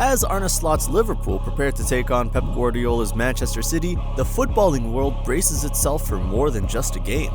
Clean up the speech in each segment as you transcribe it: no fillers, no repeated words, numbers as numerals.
As Arne Slot's Liverpool prepare to take on Pep Guardiola's Manchester City, the footballing world braces itself for more than just a game.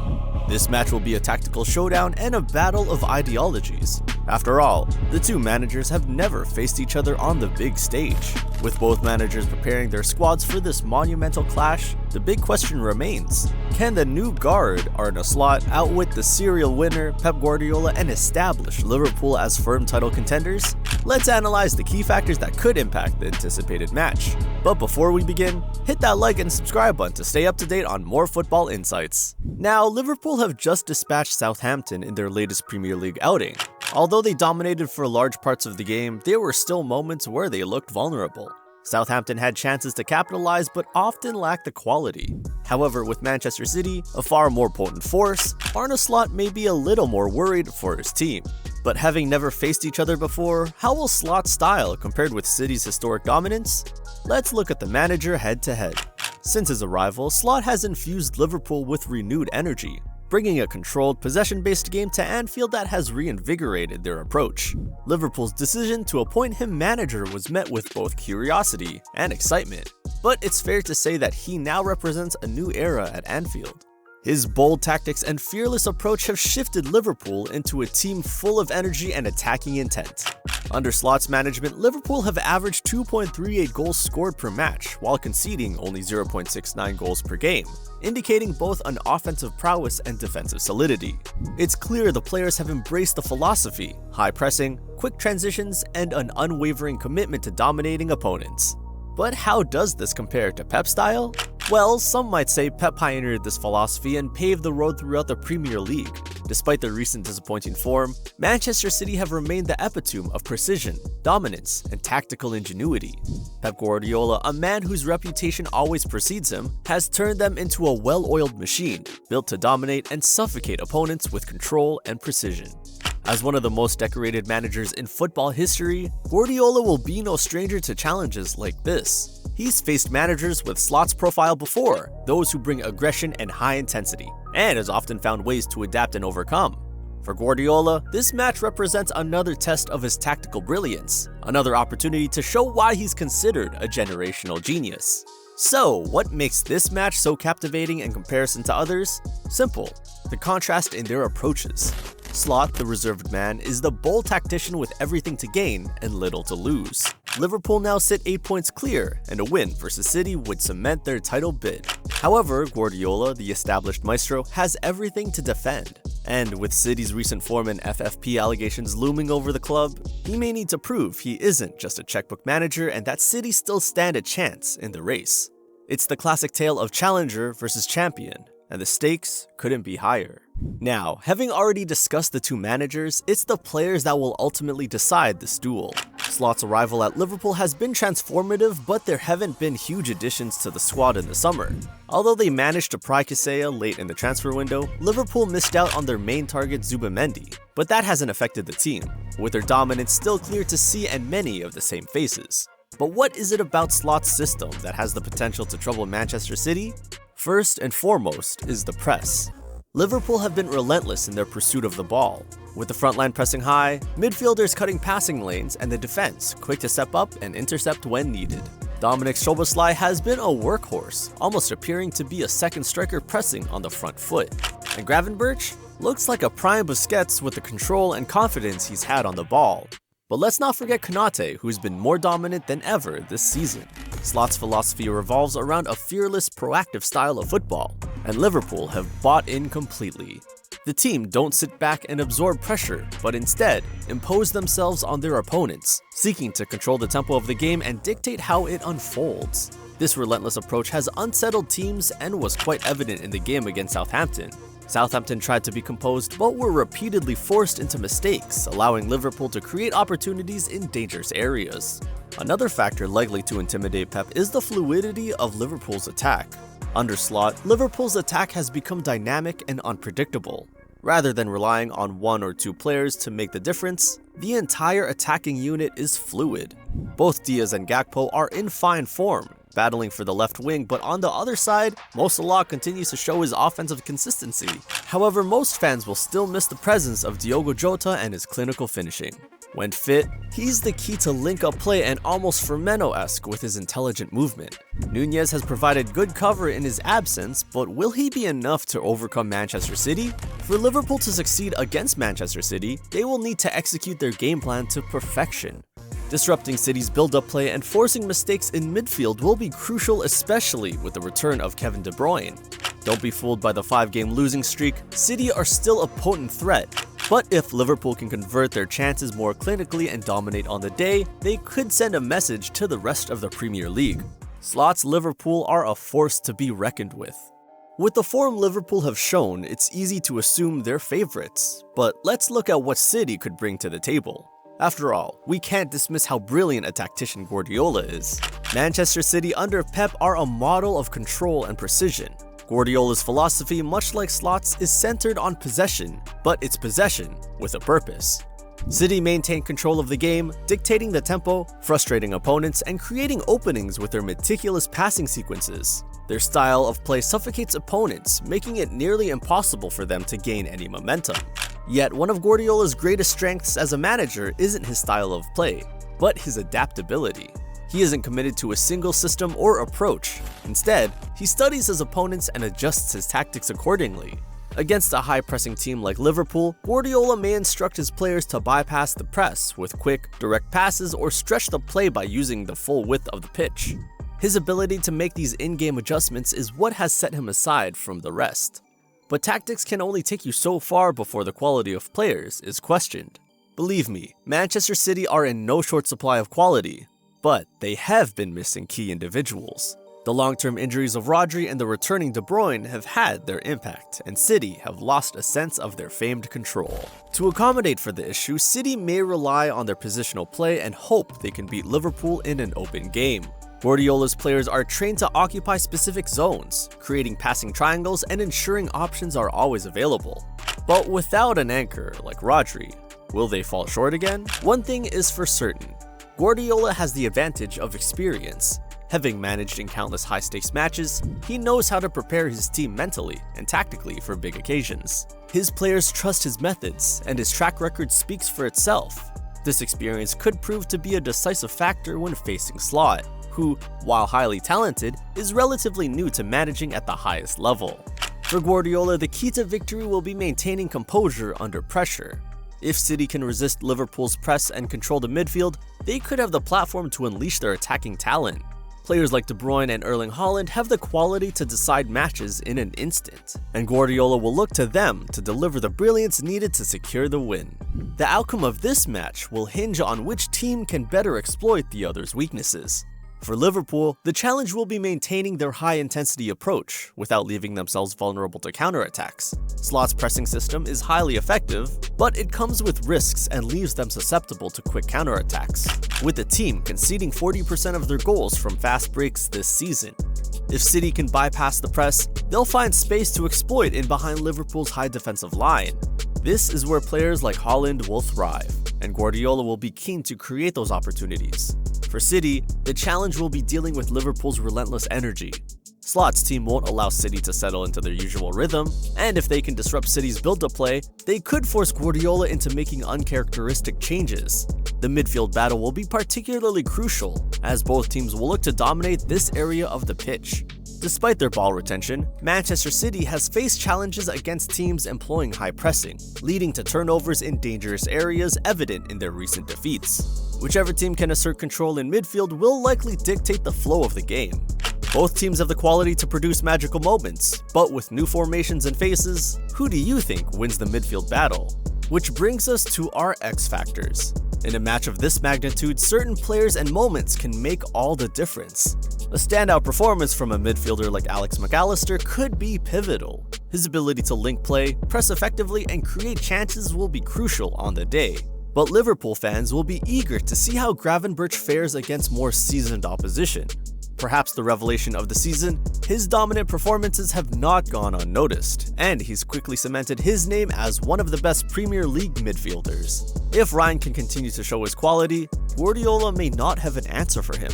This match will be a tactical showdown and a battle of ideologies. After all, the two managers have never faced each other on the big stage. With both managers preparing their squads for this monumental clash, the big question remains: can the new guard, Arne Slot, outwit the serial winner, Pep Guardiola, and establish Liverpool as firm title contenders? Let's analyze the key factors that could impact the anticipated match. But before we begin, hit that like and subscribe button to stay up to date on more football insights. Now, Liverpool have just dispatched Southampton in their latest Premier League outing. Although they dominated for large parts of the game, there were still moments where they looked vulnerable. Southampton had chances to capitalize but often lacked the quality. However, with Manchester City, a far more potent force, Arne Slot may be a little more worried for his team. But having never faced each other before, how will Slot's style compared with City's historic dominance? Let's look at the manager head-to-head. Since his arrival, Slot has infused Liverpool with renewed energy, bringing a controlled, possession-based game to Anfield that has reinvigorated their approach. Liverpool's decision to appoint him manager was met with both curiosity and excitement, but it's fair to say that he now represents a new era at Anfield. His bold tactics and fearless approach have shifted Liverpool into a team full of energy and attacking intent. Under Slot's management, Liverpool have averaged 2.38 goals scored per match, while conceding only 0.69 goals per game, indicating both an offensive prowess and defensive solidity. It's clear the players have embraced the philosophy: high pressing, quick transitions, and an unwavering commitment to dominating opponents. But how does this compare to Pep's style? Well, some might say Pep pioneered this philosophy and paved the road throughout the Premier League. Despite their recent disappointing form, Manchester City have remained the epitome of precision, dominance, and tactical ingenuity. Pep Guardiola, a man whose reputation always precedes him, has turned them into a well-oiled machine, built to dominate and suffocate opponents with control and precision. As one of the most decorated managers in football history, Guardiola will be no stranger to challenges like this. He's faced managers with Slot's profile before, those who bring aggression and high intensity, and has often found ways to adapt and overcome. For Guardiola, this match represents another test of his tactical brilliance, another opportunity to show why he's considered a generational genius. So, what makes this match so captivating in comparison to others? Simple: the contrast in their approaches. Slot, the reserved man, is the bold tactician with everything to gain and little to lose. Liverpool now sit 8 points clear, and a win versus City would cement their title bid. However, Guardiola, the established maestro, has everything to defend. And with City's recent form and FFP allegations looming over the club, he may need to prove he isn't just a checkbook manager and that City still stand a chance in the race. It's the classic tale of challenger versus champion, and the stakes couldn't be higher. Now, having already discussed the two managers, it's the players that will ultimately decide this duel. Slot's arrival at Liverpool has been transformative, but there haven't been huge additions to the squad in the summer. Although they managed to pry Kisea late in the transfer window, Liverpool missed out on their main target Zubimendi, but that hasn't affected the team, with their dominance still clear to see and many of the same faces. But what is it about Slot's system that has the potential to trouble Manchester City? First and foremost is the press. Liverpool have been relentless in their pursuit of the ball, with the front line pressing high, midfielders cutting passing lanes, and the defense quick to step up and intercept when needed. Dominic Szoboszlai has been a workhorse, almost appearing to be a second striker pressing on the front foot. And Gravenberch looks like a prime Busquets with the control and confidence he's had on the ball. But let's not forget Konate, who's been more dominant than ever this season. Slot's philosophy revolves around a fearless, proactive style of football, and Liverpool have bought in completely. The team don't sit back and absorb pressure, but instead impose themselves on their opponents, seeking to control the tempo of the game and dictate how it unfolds. This relentless approach has unsettled teams and was quite evident in the game against Southampton. Southampton tried to be composed but were repeatedly forced into mistakes, allowing Liverpool to create opportunities in dangerous areas. Another factor likely to intimidate Pep is the fluidity of Liverpool's attack. Under Slot, Liverpool's attack has become dynamic and unpredictable. Rather than relying on one or two players to make the difference, the entire attacking unit is fluid. Both Diaz and Gakpo are in fine form, battling for the left wing, but on the other side, Mo Salah continues to show his offensive consistency. However, most fans will still miss the presence of Diogo Jota and his clinical finishing. When fit, he's the key to link-up play and almost Firmino-esque with his intelligent movement. Nunez has provided good cover in his absence, but will he be enough to overcome Manchester City? For Liverpool to succeed against Manchester City, they will need to execute their game plan to perfection. Disrupting City's build-up play and forcing mistakes in midfield will be crucial, especially with the return of Kevin De Bruyne. Don't be fooled by the 5-game losing streak, City are still a potent threat. But if Liverpool can convert their chances more clinically and dominate on the day, they could send a message to the rest of the Premier League. Slots Liverpool are a force to be reckoned with. With the form Liverpool have shown, it's easy to assume they're favorites, but let's look at what City could bring to the table. After all, we can't dismiss how brilliant a tactician Guardiola is. Manchester City under Pep are a model of control and precision. Guardiola's philosophy, much like Slots, is centered on possession, but it's possession with a purpose. City maintain control of the game, dictating the tempo, frustrating opponents, and creating openings with their meticulous passing sequences. Their style of play suffocates opponents, making it nearly impossible for them to gain any momentum. Yet, one of Guardiola's greatest strengths as a manager isn't his style of play, but his adaptability. He isn't committed to a single system or approach. Instead, he studies his opponents and adjusts his tactics accordingly. Against a high-pressing team like Liverpool, Guardiola may instruct his players to bypass the press with quick, direct passes or stretch the play by using the full width of the pitch. His ability to make these in-game adjustments is what has set him aside from the rest. But tactics can only take you so far before the quality of players is questioned. Believe me, Manchester City are in no short supply of quality, but they have been missing key individuals. The long-term injuries of Rodri and the returning De Bruyne have had their impact, and City have lost a sense of their famed control. To accommodate for the issue, City may rely on their positional play and hope they can beat Liverpool in an open game. Guardiola's players are trained to occupy specific zones, creating passing triangles and ensuring options are always available. But without an anchor like Rodri, will they fall short again? One thing is for certain. Guardiola has the advantage of experience. Having managed in countless high-stakes matches, he knows how to prepare his team mentally and tactically for big occasions. His players trust his methods, and his track record speaks for itself. This experience could prove to be a decisive factor when facing Slot, who, while highly talented, is relatively new to managing at the highest level. For Guardiola, the key to victory will be maintaining composure under pressure. If City can resist Liverpool's press and control the midfield, they could have the platform to unleash their attacking talent. Players like De Bruyne and Erling Haaland have the quality to decide matches in an instant, and Guardiola will look to them to deliver the brilliance needed to secure the win. The outcome of this match will hinge on which team can better exploit the other's weaknesses. For Liverpool, the challenge will be maintaining their high-intensity approach without leaving themselves vulnerable to counterattacks. Slot's pressing system is highly effective, but it comes with risks and leaves them susceptible to quick counterattacks, with the team conceding 40% of their goals from fast breaks this season. If City can bypass the press, they'll find space to exploit in behind Liverpool's high defensive line. This is where players like Haaland will thrive, and Guardiola will be keen to create those opportunities. For City, the challenge will be dealing with Liverpool's relentless energy. Slot's team won't allow City to settle into their usual rhythm, and if they can disrupt City's build-up play, they could force Guardiola into making uncharacteristic changes. The midfield battle will be particularly crucial, as both teams will look to dominate this area of the pitch. Despite their ball retention, Manchester City has faced challenges against teams employing high pressing, leading to turnovers in dangerous areas evident in their recent defeats. Whichever team can assert control in midfield will likely dictate the flow of the game. Both teams have the quality to produce magical moments, but with new formations and faces, who do you think wins the midfield battle? Which brings us to our X factors. In a match of this magnitude, certain players and moments can make all the difference. A standout performance from a midfielder like Alex Mac Allister could be pivotal. His ability to link play, press effectively, and create chances will be crucial on the day. But Liverpool fans will be eager to see how Gravenberch fares against more seasoned opposition. Perhaps the revelation of the season, his dominant performances have not gone unnoticed, and he's quickly cemented his name as one of the best Premier League midfielders. If Ryan can continue to show his quality, Guardiola may not have an answer for him.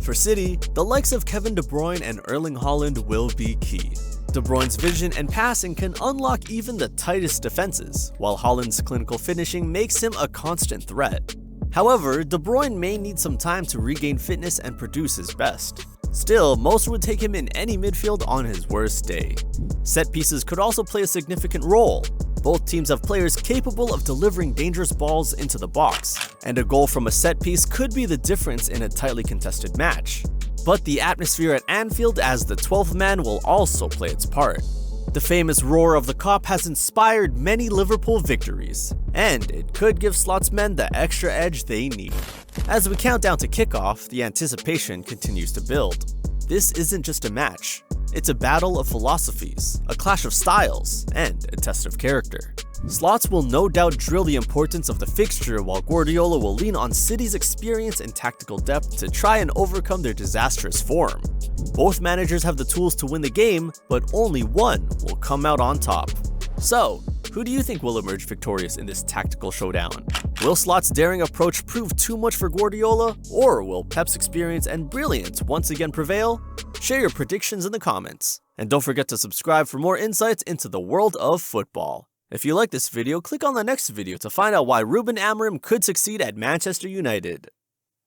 For City, the likes of Kevin De Bruyne and Erling Haaland will be key. De Bruyne's vision and passing can unlock even the tightest defenses, while Haaland's clinical finishing makes him a constant threat. However, De Bruyne may need some time to regain fitness and produce his best. Still, most would take him in any midfield on his worst day. Set pieces could also play a significant role. Both teams have players capable of delivering dangerous balls into the box, and a goal from a set piece could be the difference in a tightly contested match. But the atmosphere at Anfield as the 12th man will also play its part. The famous roar of the Kop has inspired many Liverpool victories, and it could give Slot's men the extra edge they need. As we count down to kickoff, the anticipation continues to build. This isn't just a match, it's a battle of philosophies, a clash of styles, and a test of character. Slots will no doubt drill the importance of the fixture, while Guardiola will lean on City's experience and tactical depth to try and overcome their disastrous form. Both managers have the tools to win the game, but only one will come out on top. So, who do you think will emerge victorious in this tactical showdown? Will Slot's daring approach prove too much for Guardiola, or will Pep's experience and brilliance once again prevail? Share your predictions in the comments, and don't forget to subscribe for more insights into the world of football. If you like this video, click on the next video to find out why Ruben Amorim could succeed at Manchester United.